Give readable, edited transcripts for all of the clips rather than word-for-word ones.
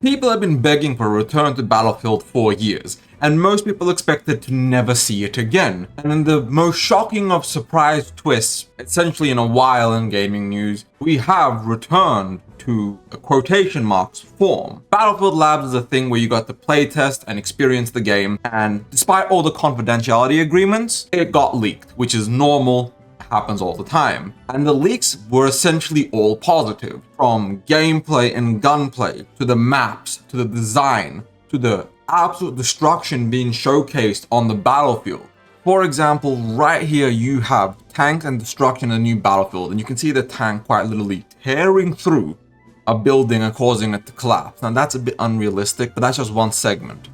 People have been begging for a return to Battlefield for years, and most people expected to never see it again. And in the most shocking of surprise twists, essentially in a while in gaming news, we have returned to a quotation marks form. Battlefield Labs is a thing where you got to playtest and experience the game, and despite all the confidentiality agreements, it got leaked, which is normal. Happens all the time. And the leaks were essentially all positive, from gameplay and gunplay, to the maps, to the design, to the absolute destruction being showcased on the battlefield. For example, right here you have tanks and destruction in a new battlefield, and you can see the tank quite literally tearing through a building and causing it to collapse. Now that's a bit unrealistic, but that's just one segment.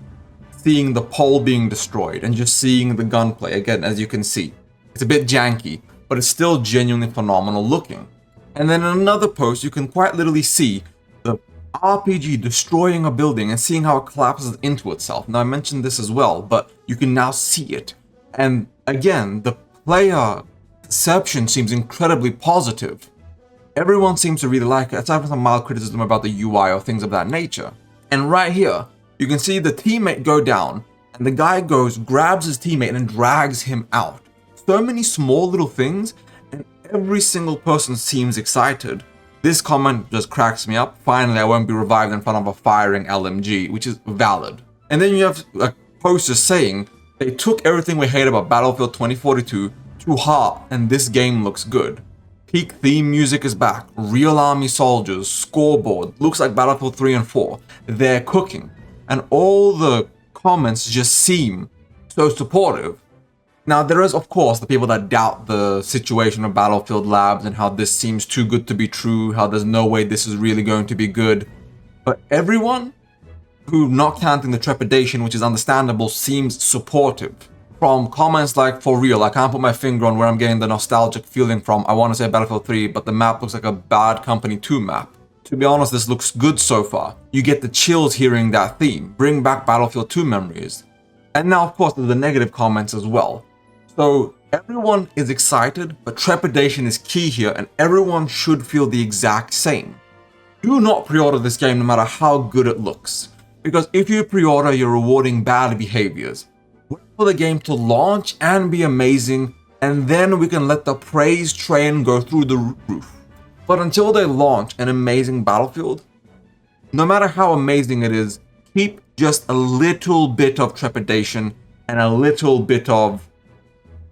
Seeing the pole being destroyed and just seeing the gunplay, again, as you can see, it's a bit janky, but it's still genuinely phenomenal looking. And then in another post, you can quite literally see the RPG destroying a building and seeing how it collapses into itself. Now I mentioned this as well, but you can now see it. And again, the player perception seems incredibly positive. Everyone seems to really like it, aside from some mild criticism about the UI or things of that nature. And right here, you can see the teammate go down, and the guy goes, grabs his teammate and drags him out. So many small little things, and every single person seems excited. This comment just cracks me up. Finally, I won't be revived in front of a firing LMG, which is valid. And then you have a poster saying, they took everything we hate about Battlefield 2042 to heart, and this game looks good. Peak theme music is back, real army soldiers, scoreboard, looks like Battlefield 3 and 4. They're cooking. And all the comments just seem so supportive. Now, there is, of course, the people that doubt the situation of Battlefield Labs and how this seems too good to be true, how there's no way this is really going to be good. But everyone who, not counting the trepidation, which is understandable, seems supportive. From comments like, for real, I can't put my finger on where I'm getting the nostalgic feeling from. I want to say Battlefield 3, but the map looks like a Bad Company 2 map. To be honest, this looks good so far. You get the chills hearing that theme. Bring back Battlefield 2 memories. And now, of course, there's the negative comments as well. So everyone is excited, but trepidation is key here, and everyone should feel the exact same. Do not pre-order this game no matter how good it looks, because if you pre-order, you're rewarding bad behaviors. Wait for the game to launch and be amazing, and then we can let the praise train go through the roof. But until they launch an amazing Battlefield, no matter how amazing it is, keep just a little bit of trepidation and a little bit of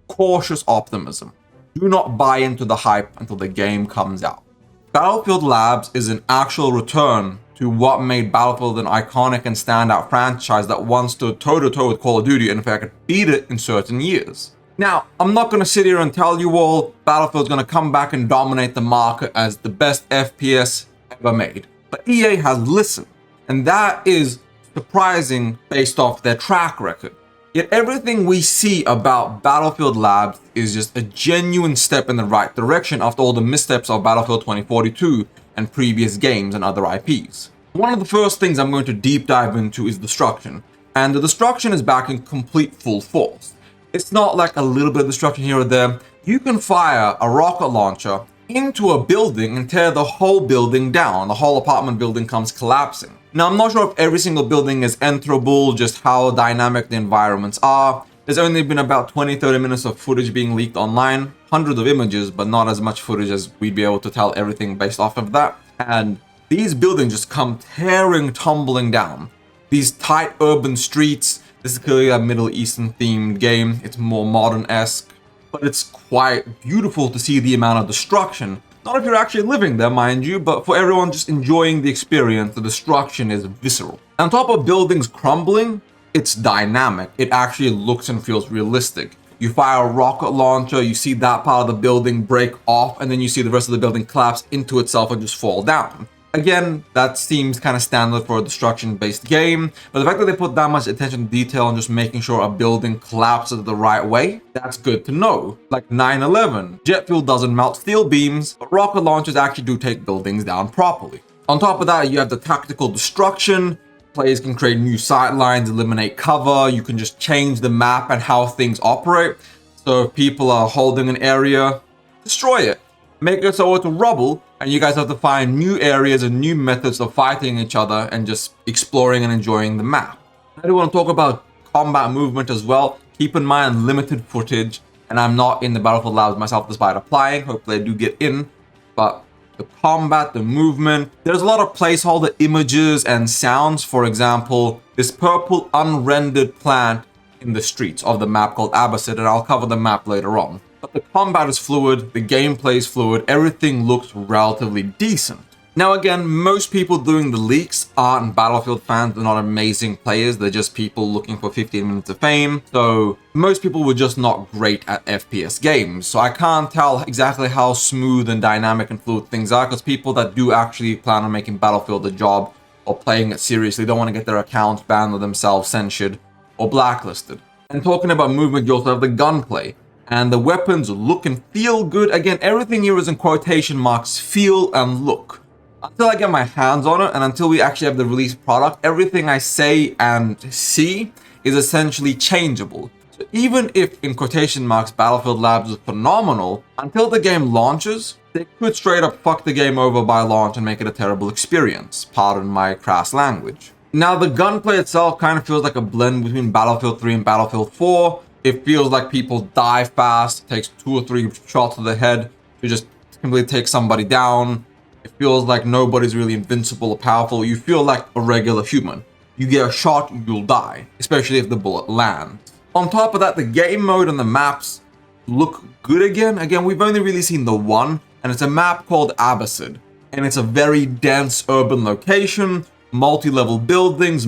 cautious optimism. Do not buy into the hype until the game comes out. Battlefield Labs is an actual return to what made Battlefield an iconic and standout franchise that once stood toe-to-toe with Call of Duty and in fact could beat it in certain years. Now, I'm not going to sit here and tell you all Battlefield's going to come back and dominate the market as the best FPS ever made. But EA has listened, and that is surprising based off their track record. Yet everything we see about Battlefield Labs is just a genuine step in the right direction after all the missteps of Battlefield 2042 and previous games and other IPs. One of the first things I'm going to deep dive into is destruction, and the destruction is back in complete full force. It's not like a little bit of destruction here or there. You can fire a rocket launcher into a building and tear the whole building down. The whole apartment building comes collapsing. Now, I'm not sure if every single building is enterable, just how dynamic the environments are. There's only been about 20-30 minutes of footage being leaked online, hundreds of images, but not as much footage as we'd be able to tell everything based off of that. And these buildings just come tearing, tumbling down. These tight urban streets, this is clearly a Middle Eastern themed game. It's more modern-esque, but it's quite beautiful to see the amount of destruction. Not if you're actually living there, mind you, but for everyone just enjoying the experience, the destruction is visceral. On top of buildings crumbling, it's dynamic. It actually looks and feels realistic. You fire a rocket launcher, you see that part of the building break off, and then you see the rest of the building collapse into itself and just fall down. Again, that seems kind of standard for a destruction-based game, but the fact that they put that much attention to detail and just making sure a building collapses the right way, that's good to know. Like 9/11, jet fuel doesn't melt steel beams, but rocket launchers actually do take buildings down properly. On top of that, you have the tactical destruction. Players can create new sight lines, eliminate cover, you can just change the map and how things operate. So if people are holding an area, destroy it. make it so it's rubble, and you guys have to find new areas and new methods of fighting each other and just exploring and enjoying the map. I do want to talk about combat movement as well. Keep in mind limited footage, and I'm not in the Battlefield Labs myself despite applying. Hopefully I do get in, but the combat, the movement, there's a lot of placeholder images and sounds. For example, this purple unrendered plant in the streets of the map called Abbasid, and I'll cover the map later on. But the combat is fluid, the gameplay is fluid, everything looks relatively decent. Now again, most people doing the leaks aren't Battlefield fans, they're not amazing players, they're just people looking for 15 minutes of fame. So most people were just not great at FPS games. So I can't tell exactly how smooth and dynamic and fluid things are, because people that do actually plan on making Battlefield a job or playing it seriously don't want to get their accounts banned or themselves censored or blacklisted. And talking about movement, you also have the gunplay. And the weapons look and feel good. Again, everything here is in quotation marks, feel and look. Until I get my hands on it and until we actually have the released product, everything I say and see is essentially changeable. So even if, in quotation marks, Battlefield Labs is phenomenal, until the game launches, they could straight up fuck the game over by launch and make it a terrible experience. Pardon my crass language. Now, the gunplay itself kind of feels like a blend between Battlefield 3 and Battlefield 4. It feels like people die fast. It takes 2 or 3 shots to the head to just completely take somebody down. It feels like nobody's really invincible or powerful. You feel like a regular human. You get a shot, you'll die, especially if the bullet lands. On top of that, the game mode and the maps look good again. Again, we've only really seen the one, and it's a map called Abbasid. And it's a very dense urban location, multi-level buildings,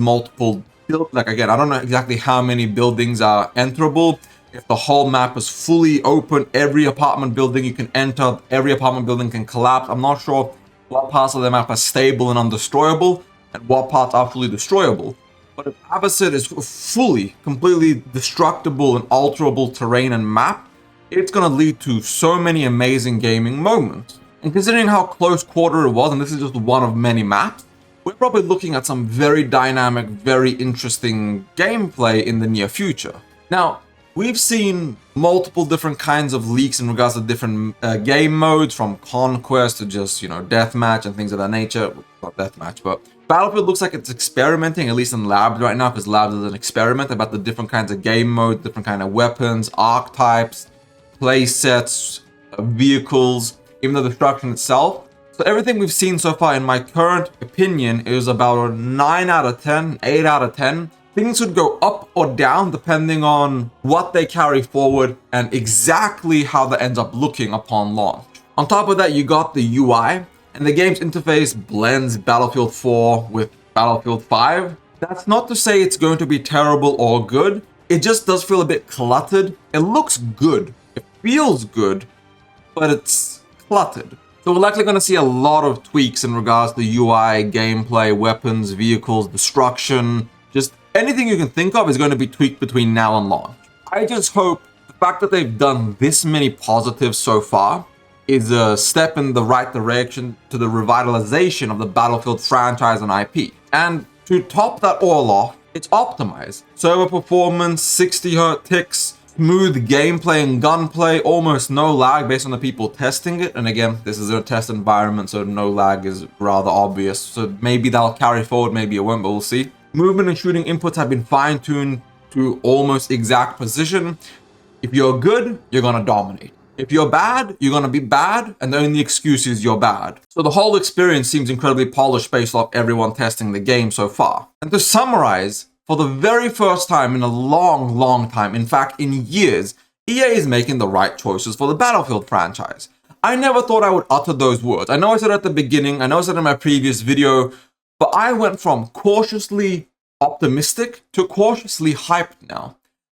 like again, I don't know exactly how many buildings are enterable. If the whole map is fully open, every apartment building you can enter, every apartment building can collapse. I'm not sure what parts of the map are stable and undestroyable, and what parts are fully destroyable. But if Abbasid is fully, completely destructible and alterable terrain and map, it's going to lead to so many amazing gaming moments. And considering how close quarter it was, and this is just one of many maps, we're probably looking at some very dynamic, very interesting gameplay in the near future. Now, we've seen multiple different kinds of leaks in regards to different game modes, from Conquest to just, deathmatch and things of that nature. Not deathmatch, but Battlefield looks like it's experimenting, at least in Labs right now, because Labs is an experiment about the different kinds of game modes, different kind of weapons, archetypes, play sets, vehicles, even the destruction itself. So everything we've seen so far, in my current opinion, is about a 9 out of 10, 8 out of 10. Things would go up or down depending on what they carry forward and exactly how that ends up looking upon launch. On top of that, you got the UI, and the game's interface blends Battlefield 4 with Battlefield 5. That's not to say it's going to be terrible or good. It just does feel a bit cluttered. It looks good. It feels good, but it's cluttered. So we're likely going to see a lot of tweaks in regards to UI, gameplay, weapons, vehicles, destruction. Just anything you can think of is going to be tweaked between now and launch. I just hope the fact that they've done this many positives so far is a step in the right direction to the revitalization of the Battlefield franchise and IP. And to top that all off, it's optimized. Server performance, 60Hz ticks, smooth gameplay and gunplay, almost no lag based on the people testing it. And again, this is a test environment, so no lag is rather obvious. So maybe that'll carry forward, maybe it won't, but we'll see. Movement and shooting inputs have been fine-tuned to almost exact precision. If you're good, you're gonna dominate. If you're bad, you're gonna be bad, and the only excuse is you're bad. So the whole experience seems incredibly polished based off everyone testing the game so far. And to summarize, for the very first time in a long, long time, in fact, in years, EA is making the right choices for the Battlefield franchise. I never thought I would utter those words. I know I said it at the beginning, I know I said it in my previous video, but I went from cautiously optimistic to cautiously hyped now.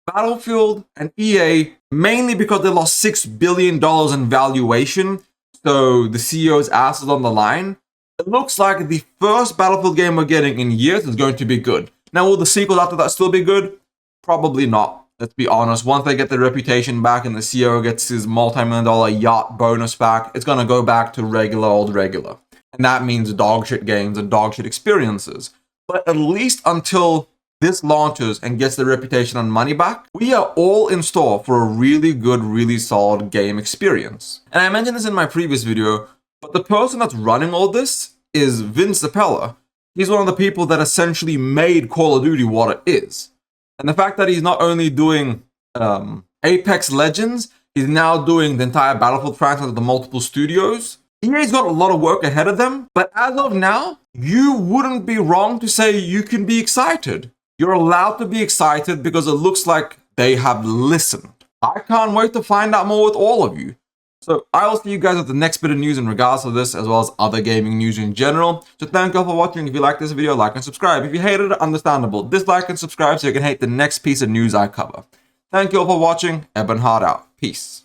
Battlefield and EA, mainly because they lost $6 billion in valuation, so the CEO's ass is on the line. It looks like the first Battlefield game we're getting in years is going to be good. Now, will the sequels after that still be good? Probably not. Let's be honest. Once they get their reputation back and the CEO gets his multi-million-dollar yacht bonus back, it's going to go back to regular old regular. And that means dog shit games and dog shit experiences. But at least until this launches and gets the reputation and money back, we are all in store for a really good, really solid game experience. And I mentioned this in my previous video, but the person that's running all this is Vince Zampella. He's one of the people that essentially made Call of Duty what it is. And the fact that he's not only doing Apex Legends, he's now doing the entire Battlefield franchise with the multiple studios. EA's got a lot of work ahead of them, but as of now, you wouldn't be wrong to say you can be excited. You're allowed to be excited because it looks like they have listened. I can't wait to find out more with all of you. So I will see you guys at the next bit of news in regards to this, as well as other gaming news in general. So thank you all for watching. If you like this video, like and subscribe. If you hated it, understandable. Dislike and subscribe so you can hate the next piece of news I cover. Thank you all for watching. Ebonheart out. Peace.